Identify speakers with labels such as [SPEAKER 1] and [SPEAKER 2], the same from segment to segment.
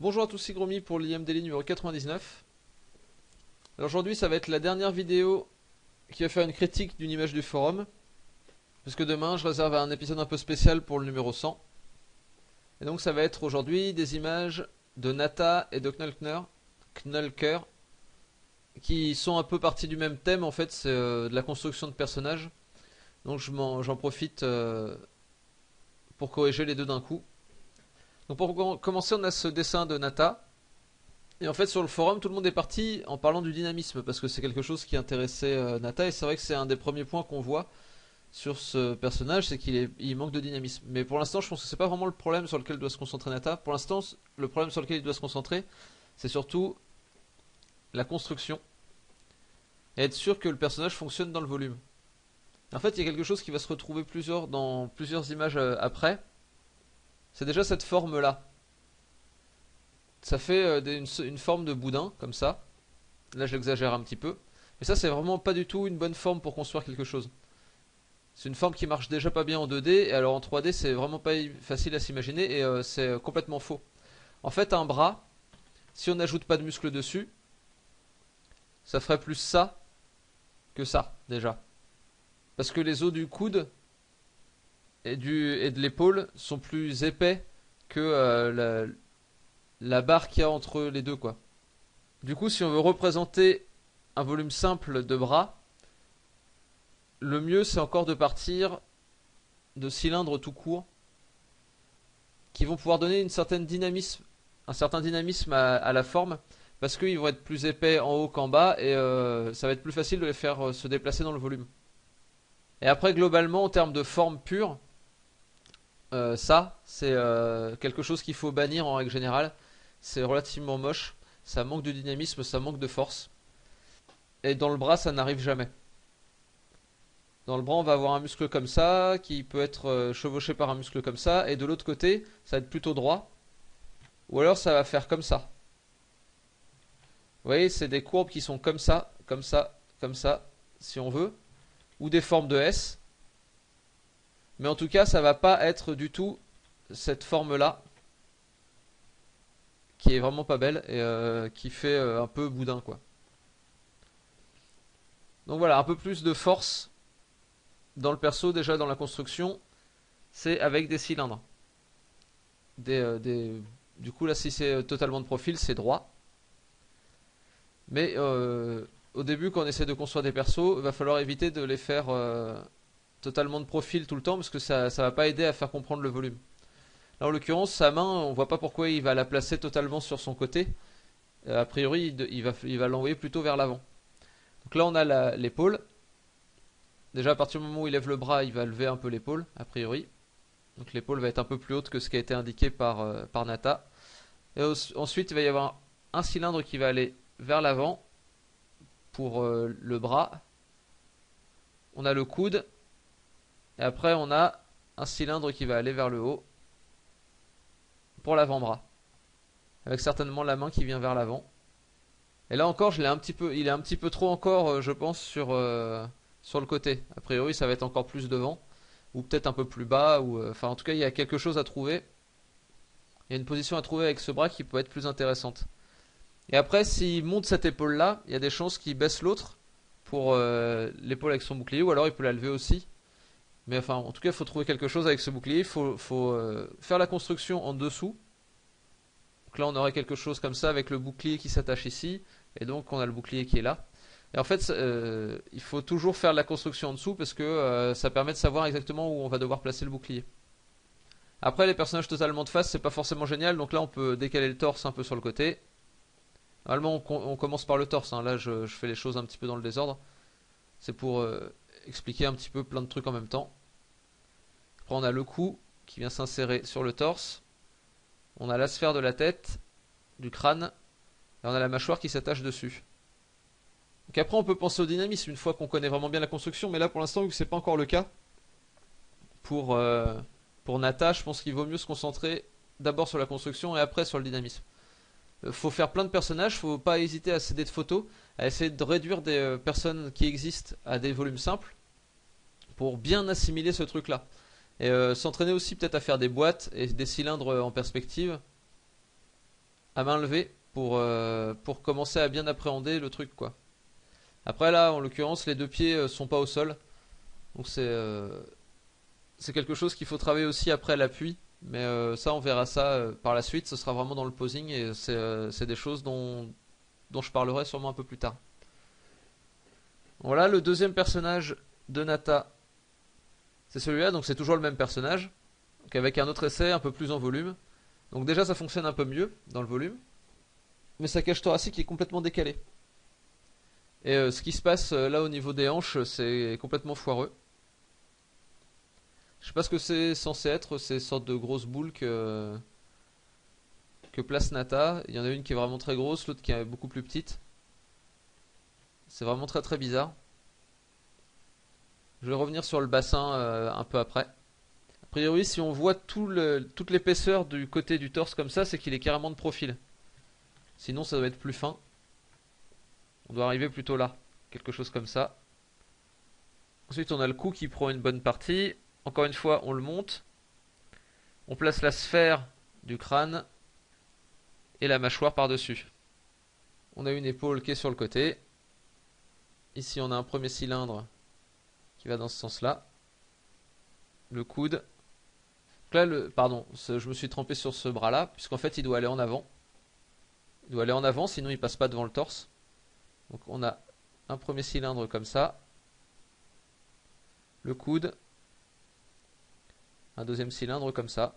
[SPEAKER 1] Bonjour à tous, c'est Gromy pour l'IM Daily numéro 99. Alors aujourd'hui ça va être la dernière vidéo qui va faire une critique d'une image du forum. Parce que demain je réserve un épisode un peu spécial pour le numéro 100. Et donc ça va être aujourd'hui des images de Nata et de Knulker qui sont un peu partie du même thème en fait, c'est de la construction de personnages. Donc j'en profite pour corriger les deux d'un coup. Donc pour commencer, on a ce dessin de Nata. Et en fait, sur le forum, tout le monde est parti en parlant du dynamisme, parce que c'est quelque chose qui intéressait Nata. Et c'est vrai que c'est un des premiers points qu'on voit sur ce personnage, c'est qu'il manque de dynamisme. Mais pour l'instant, je pense que c'est pas vraiment le problème sur lequel doit se concentrer Nata. Pour l'instant, le problème sur lequel il doit se concentrer, c'est surtout la construction. Et être sûr que le personnage fonctionne dans le volume. En fait, il y a quelque chose qui va se retrouver dans plusieurs images après. C'est déjà cette forme-là. Ça fait une forme de boudin, comme ça. Là, j'exagère un petit peu. Mais ça, c'est vraiment pas du tout une bonne forme pour construire quelque chose. C'est une forme qui marche déjà pas bien en 2D, et alors en 3D, c'est vraiment pas facile à s'imaginer, et c'est complètement faux. En fait, un bras, si on n'ajoute pas de muscles dessus, ça ferait plus ça que ça, déjà. Parce que les os du coude et de l'épaule sont plus épais que la barre qu'il y a entre les deux, quoi. Du coup, si on veut représenter un volume simple de bras, le mieux c'est encore de partir de cylindres tout courts qui vont pouvoir donner un certain dynamisme à la forme, parce qu'ils vont être plus épais en haut qu'en bas, et ça va être plus facile de les faire se déplacer dans le volume. Et après, globalement, en termes de forme pure, ça c'est quelque chose qu'il faut bannir en règle générale. C'est relativement moche, ça manque de dynamisme, ça manque de force. Et dans le bras, ça n'arrive jamais. Dans le bras, on va avoir un muscle comme ça, qui peut être chevauché par un muscle comme ça, et de l'autre côté, ça va être plutôt droit. Ou alors ça va faire comme ça. Vous voyez, c'est des courbes qui sont comme ça, comme ça, comme ça, si on veut. Ou des formes de S. Mais en tout cas, ça va pas être du tout cette forme-là, qui est vraiment pas belle, et qui fait un peu boudin, quoi. Donc voilà, un peu plus de force dans le perso, déjà dans la construction, c'est avec des cylindres. Du coup, là, si c'est totalement de profil, c'est droit. Mais au début, quand on essaie de construire des persos, il va falloir éviter de les faire totalement de profil tout le temps, parce que ça va pas aider à faire comprendre le volume. Là, en l'occurrence, sa main, on voit pas pourquoi il va la placer totalement sur son côté. A priori, il va l'envoyer plutôt vers l'avant. Donc là, on a l'épaule. Déjà, à partir du moment où il lève le bras, il va lever un peu l'épaule, a priori. Donc l'épaule va être un peu plus haute que ce qui a été indiqué par Nata. Et ensuite, il va y avoir un cylindre qui va aller vers l'avant pour le bras. On a le coude. Et après, on a un cylindre qui va aller vers le haut pour l'avant-bras. Avec certainement la main qui vient vers l'avant. Et là encore, il est un petit peu trop encore, je pense, sur le côté. A priori, ça va être encore plus devant. Ou peut-être un peu plus bas. Enfin, en tout cas, il y a quelque chose à trouver. Il y a une position à trouver avec ce bras qui peut être plus intéressante. Et après, s'il monte cette épaule-là, il y a des chances qu'il baisse l'autre pour l'épaule avec son bouclier. Ou alors, il peut la lever aussi. Mais enfin, en tout cas, il faut trouver quelque chose avec ce bouclier. Il faut faire la construction en dessous. Donc là, on aurait quelque chose comme ça avec le bouclier qui s'attache ici. Et donc, on a le bouclier qui est là. Et en fait, il faut toujours faire la construction en dessous, parce que ça permet de savoir exactement où on va devoir placer le bouclier. Après, les personnages totalement de face, c'est pas forcément génial. Donc là, on peut décaler le torse un peu sur le côté. Normalement, on commence par le torse. Là, je fais les choses un petit peu dans le désordre. C'est pour expliquer un petit peu plein de trucs en même temps. Après, on a le cou qui vient s'insérer sur le torse. On a la sphère de la tête, du crâne. Et on a la mâchoire qui s'attache dessus. Donc après, on peut penser au dynamisme une fois qu'on connaît vraiment bien la construction. Mais là, pour l'instant, vu que c'est pas encore le cas, pour Nata, je pense qu'il vaut mieux se concentrer d'abord sur la construction et après sur le dynamisme. Faut faire plein de personnages, faut pas hésiter à céder de photos, à essayer de réduire des personnes qui existent à des volumes simples pour bien assimiler ce truc là. Et s'entraîner aussi peut-être à faire des boîtes et des cylindres en perspective à main levée pour commencer à bien appréhender le truc quoi. Après là, en l'occurrence, les deux pieds sont pas au sol, donc c'est quelque chose qu'il faut travailler aussi après l'appui. Mais ça, on verra ça par la suite. Ce sera vraiment dans le posing et c'est des choses dont je parlerai sûrement un peu plus tard. Voilà, le deuxième personnage de Nata, c'est celui-là. Donc c'est toujours le même personnage, donc avec un autre essai un peu plus en volume. Donc déjà, ça fonctionne un peu mieux dans le volume, mais sa cage thoracique est complètement décalée. Et ce qui se passe là au niveau des hanches, c'est complètement foireux. Je sais pas ce que c'est censé être, ces sortes de grosses boules que place Nata. Il y en a une qui est vraiment très grosse, l'autre qui est beaucoup plus petite. C'est vraiment très très bizarre. Je vais revenir sur le bassin un peu après. A priori, si on voit toute l'épaisseur du côté du torse comme ça, c'est qu'il est carrément de profil. Sinon, ça doit être plus fin. On doit arriver plutôt là. Quelque chose comme ça. Ensuite, on a le cou qui prend une bonne partie. Encore une fois, on le monte. On place la sphère du crâne et la mâchoire par-dessus. On a une épaule qui est sur le côté. Ici, on a un premier cylindre qui va dans ce sens-là. Le coude. Donc là, pardon, je me suis trompé sur ce bras-là, puisqu'en fait, il doit aller en avant. Il doit aller en avant, sinon il passe pas devant le torse. Donc on a un premier cylindre comme ça. Le coude. Un deuxième cylindre comme ça.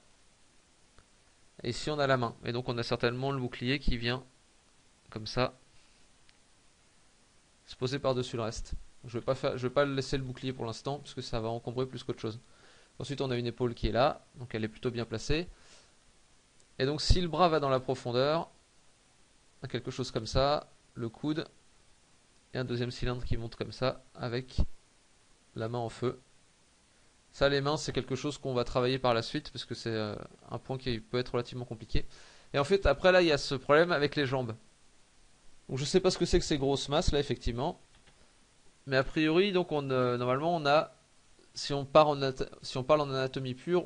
[SPEAKER 1] Et ici on a la main. Et donc on a certainement le bouclier qui vient comme ça se poser par-dessus le reste. Je vais pas laisser le bouclier pour l'instant parce que ça va encombrer plus qu'autre chose. Ensuite on a une épaule qui est là, donc elle est plutôt bien placée. Et donc si le bras va dans la profondeur, quelque chose comme ça, le coude et un deuxième cylindre qui monte comme ça avec la main en feu. Ça, les mains, c'est quelque chose qu'on va travailler par la suite parce que c'est un point qui peut être relativement compliqué. Et en fait, après là, il y a ce problème avec les jambes. Donc je sais pas ce que c'est que ces grosses masses là, effectivement. Mais a priori, donc normalement, on a, si on parle en anatomie pure,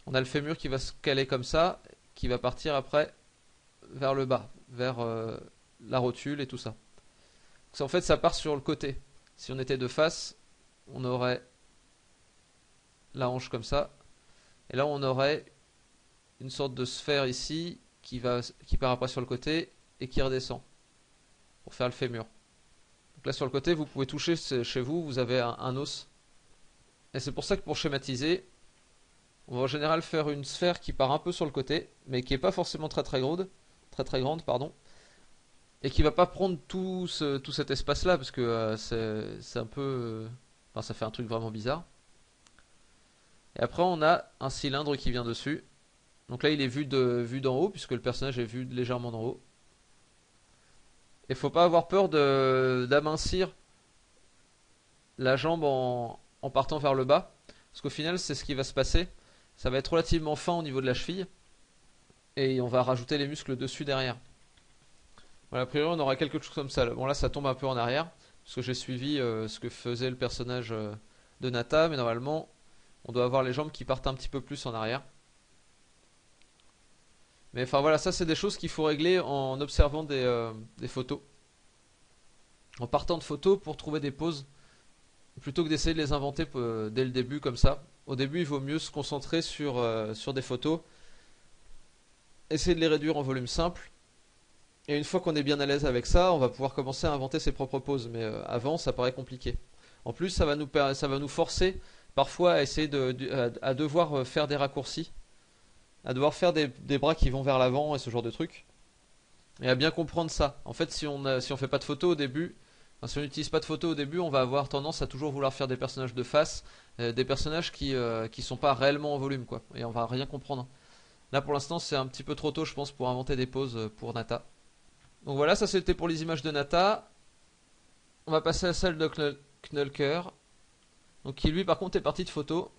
[SPEAKER 1] on a le fémur qui va se caler comme ça, qui va partir après vers le bas, vers la rotule et tout ça. Donc, en fait, ça part sur le côté. Si on était de face, on aurait la hanche comme ça. Et là, on aurait une sorte de sphère ici qui part après sur le côté et qui redescend pour faire le fémur. Donc là, sur le côté, vous pouvez toucher chez vous, vous avez un os. Et c'est pour ça que pour schématiser, on va en général faire une sphère qui part un peu sur le côté, mais qui n'est pas forcément très très grande, pardon, et qui va pas prendre tout cet espace-là parce que c'est un peu, enfin, ça fait un truc vraiment bizarre. Et après, on a un cylindre qui vient dessus. Donc là, il est vu d'en haut, puisque le personnage est vu légèrement d'en haut. Et faut pas avoir peur d'amincir la jambe en partant vers le bas. Parce qu'au final, c'est ce qui va se passer. Ça va être relativement fin au niveau de la cheville. Et on va rajouter les muscles dessus derrière. Voilà, a priori, on aura quelque chose comme ça. Bon, là, ça tombe un peu en arrière. Parce que j'ai suivi ce que faisait le personnage de Nata. Mais normalement, on doit avoir les jambes qui partent un petit peu plus en arrière. Mais enfin voilà, ça c'est des choses qu'il faut régler en observant des photos. En partant de photos pour trouver des poses. Plutôt que d'essayer de les inventer dès le début comme ça. Au début, il vaut mieux se concentrer sur des photos. Essayer de les réduire en volume simple. Et une fois qu'on est bien à l'aise avec ça, on va pouvoir commencer à inventer ses propres poses. Mais avant, ça paraît compliqué. En plus, ça va nous forcer parfois à essayer à devoir faire des raccourcis. À devoir faire des bras qui vont vers l'avant et ce genre de trucs. Et à bien comprendre ça. En fait, si on fait pas de photos au début, enfin, si on n'utilise pas de photos au début, on va avoir tendance à toujours vouloir faire des personnages de face, des personnages qui sont pas réellement en volume, quoi. Et on va rien comprendre. Là, pour l'instant, c'est un petit peu trop tôt, je pense, pour inventer des poses pour Nata. Donc voilà, ça c'était pour les images de Nata. On va passer à celle de Knulker. Donc qui lui, par contre, est parti de photos.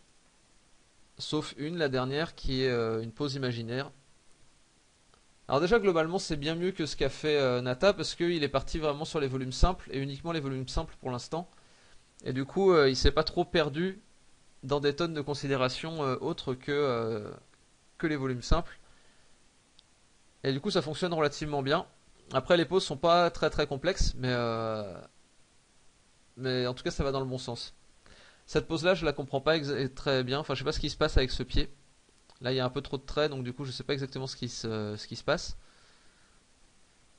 [SPEAKER 1] Sauf la dernière, qui est une pose imaginaire. Alors déjà, globalement, c'est bien mieux que ce qu'a fait Nata, parce qu'il est parti vraiment sur les volumes simples, et uniquement les volumes simples pour l'instant. Et du coup, il s'est pas trop perdu dans des tonnes de considérations autres que les volumes simples. Et du coup ça fonctionne relativement bien. Après les poses sont pas très très complexes, mais en tout cas ça va dans le bon sens. Cette pose là je la comprends pas très bien, enfin je sais pas ce qui se passe avec ce pied. Là il y a un peu trop de traits donc du coup je sais pas exactement ce qui se passe.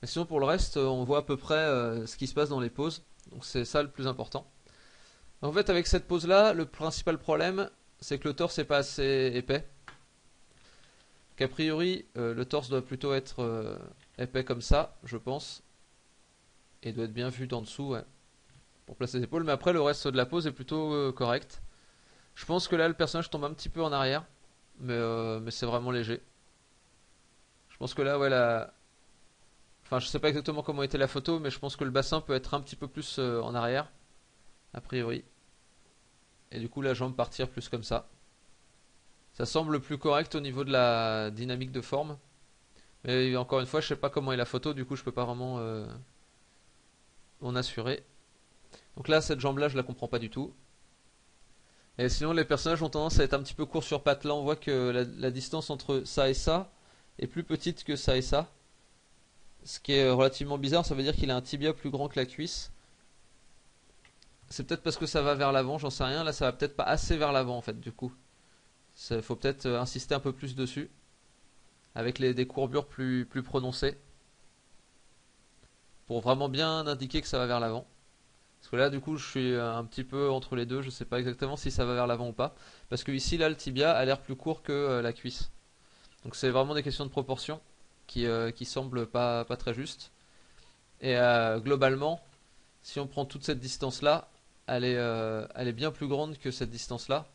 [SPEAKER 1] Mais sinon pour le reste on voit à peu près ce qui se passe dans les poses. Donc c'est ça le plus important. En fait avec cette pose là le principal problème c'est que le torse n'est pas assez épais. Qu'a priori le torse doit plutôt être épais comme ça je pense. Et doit être bien vu d'en dessous ouais, pour placer les épaules. Mais après le reste de la pose est plutôt correct. Je pense que là le personnage tombe un petit peu en arrière. Mais c'est vraiment léger. Je pense que là ouais la... Enfin je sais pas exactement comment était la photo mais je pense que le bassin peut être un petit peu plus en arrière. A priori. Et du coup la jambe partir plus comme ça. Ça semble plus correct au niveau de la dynamique de forme. Mais encore une fois, je sais pas comment est la photo, du coup je peux pas vraiment m'en assurer. Donc là, cette jambe là, je la comprends pas du tout. Et sinon, les personnages ont tendance à être un petit peu courts sur pattes. Là, on voit que la distance entre ça et ça est plus petite que ça et ça. Ce qui est relativement bizarre, ça veut dire qu'il a un tibia plus grand que la cuisse. C'est peut-être parce que ça va vers l'avant, j'en sais rien. Là, ça va peut-être pas assez vers l'avant en fait, du coup. Il faut peut-être insister un peu plus dessus. Avec des courbures plus prononcées. Pour vraiment bien indiquer que ça va vers l'avant. Parce que là, du coup, je suis un petit peu entre les deux. Je sais pas exactement si ça va vers l'avant ou pas. Parce que ici, là, le tibia a l'air plus court que la cuisse. Donc c'est vraiment des questions de proportion qui semblent pas très justes. Et globalement, si on prend toute cette distance-là, elle est bien plus grande que cette distance-là.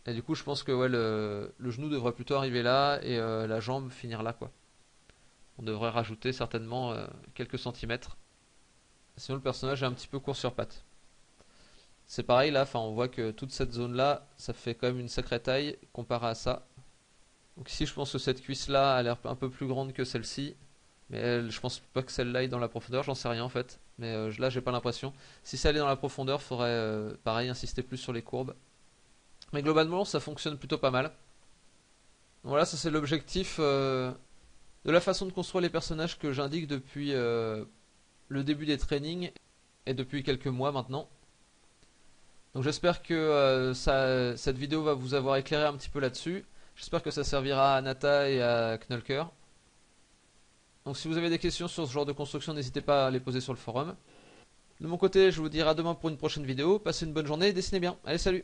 [SPEAKER 1] Et du coup, je pense que ouais, le genou devrait plutôt arriver là et la jambe finir là, quoi. On devrait rajouter certainement quelques centimètres. Sinon, le personnage est un petit peu court sur pattes. C'est pareil là, enfin, on voit que toute cette zone là, ça fait quand même une sacrée taille comparé à ça. Donc ici, je pense que cette cuisse là a l'air un peu plus grande que celle-ci. Mais je pense pas que celle-là est dans la profondeur, j'en sais rien en fait. Mais là, j'ai pas l'impression. Si ça allait dans la profondeur, faudrait pareil insister plus sur les courbes. Mais globalement, ça fonctionne plutôt pas mal. Voilà, ça c'est l'objectif de la façon de construire les personnages que j'indique depuis le début des trainings et depuis quelques mois maintenant. Donc j'espère que cette vidéo va vous avoir éclairé un petit peu là-dessus. J'espère que ça servira à Nata et à Knulker. Donc si vous avez des questions sur ce genre de construction, n'hésitez pas à les poser sur le forum. De mon côté, je vous dis à demain pour une prochaine vidéo. Passez une bonne journée et dessinez bien. Allez, salut!